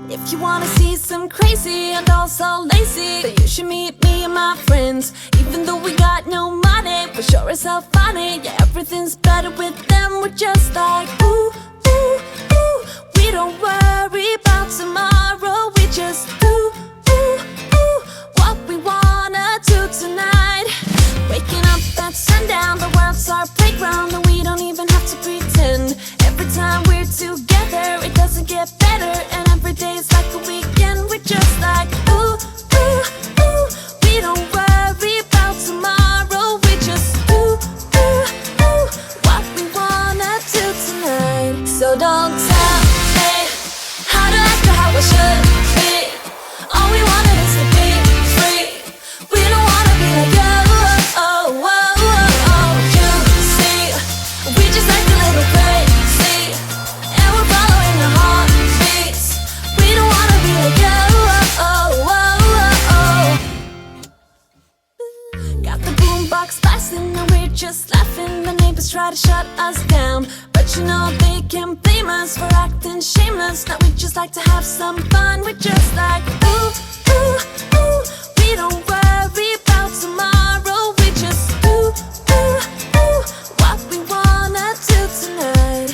If you wanna see some crazy and also lazy, then you should meet me and my friends. Even though we got no money, for sure as hell funny. Yeah, everything's better with them. We're just like ooh, ooh, ooh. We don't worry about tomorrow. We just ooh, ooh, ooh. What we wanna do tonight. Waking up at sundown, the world's our playground, and we don't even have to pretend. Every time we're together, it doesn't get better, and every day's like a weekend. We're just like ooh, ooh, ooh. We don't worry about tomorrow. We just ooh, ooh, ooh. What we wanna do tonight. So don't tell me how to act or how I should be. All we wanted is to be free. We don't wanna be like you. We just like a little crazy, and we're following our heartbeats. We don't wanna be like you. Got the boombox blasting and we're just laughing. The neighbors try to shut us down, but you know they can't blame us for acting shameless. Now we just like to have some fun. We're just like ooh, ooh, ooh. We don't worry about tomorrow. We just ooh, ooh, ooh. What we wanna do tonight,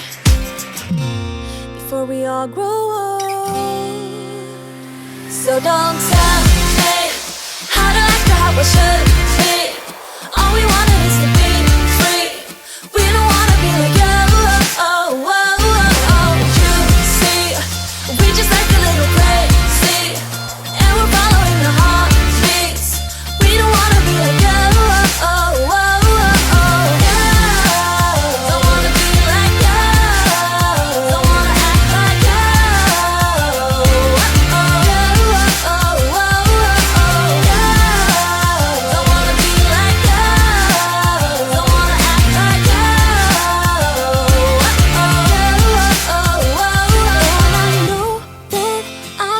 before we all grow old. So don't tell me how to act or how I should be. All we wanted is to be free. We don't wanna be like you. You see, we just like a little crazy, and we're following our heartbeats. We don't wanna be like you.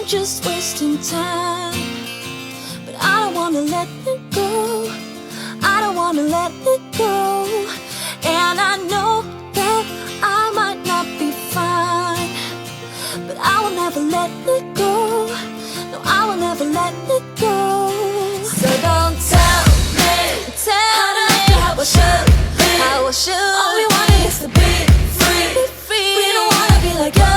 Just wasting time, but I don't wanna let it go. I don't wanna let it go. And I know that I might not be fine, but I will never let it go. No, I will never let it go. So don't tell me how to act or how I should be. How I should. All we want is to be free. We don't wanna be like you.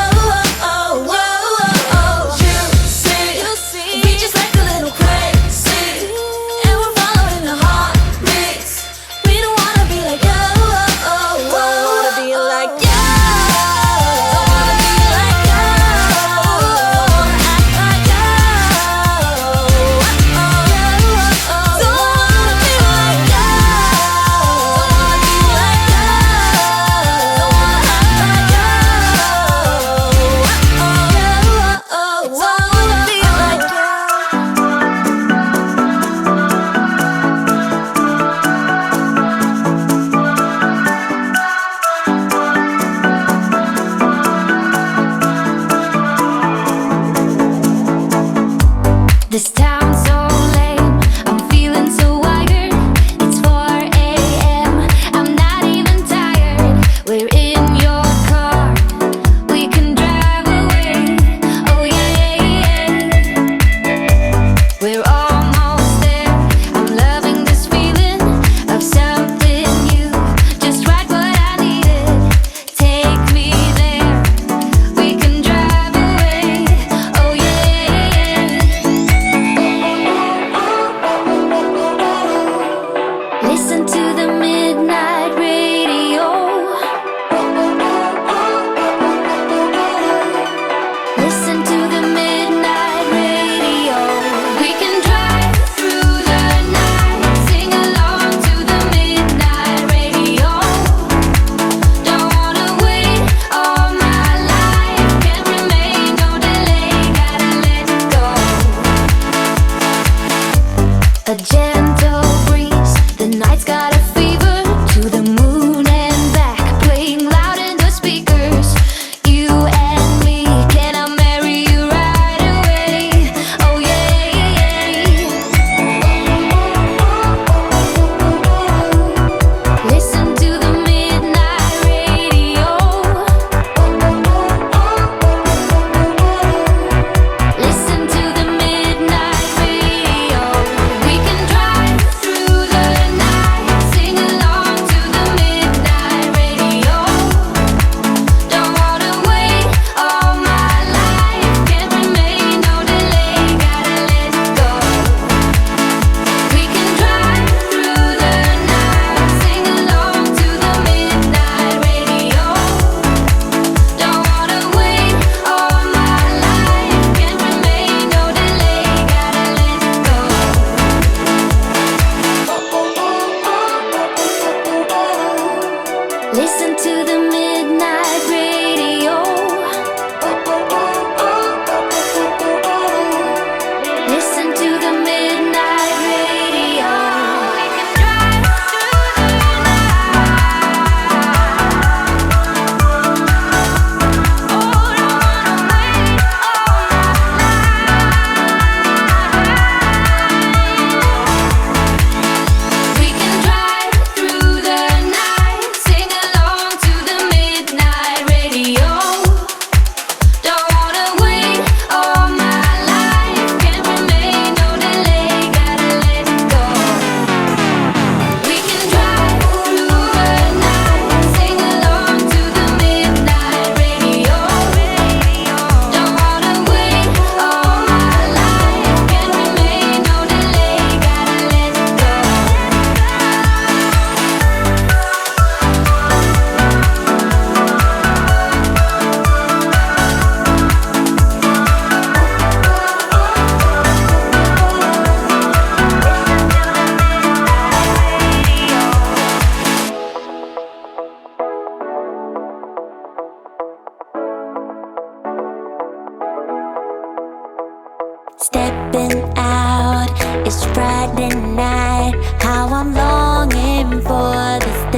This town's so lame, I'm feeling so wired. It's 4 a.m., I'm not even tired. We're in your car, we can drive away. Oh yeah, we're almost there. I'm loving this feeling of something new. Just right what I needed, take me there. We can drive away. Oh yeah. Stepping out, it's Friday night. How I'm longing for this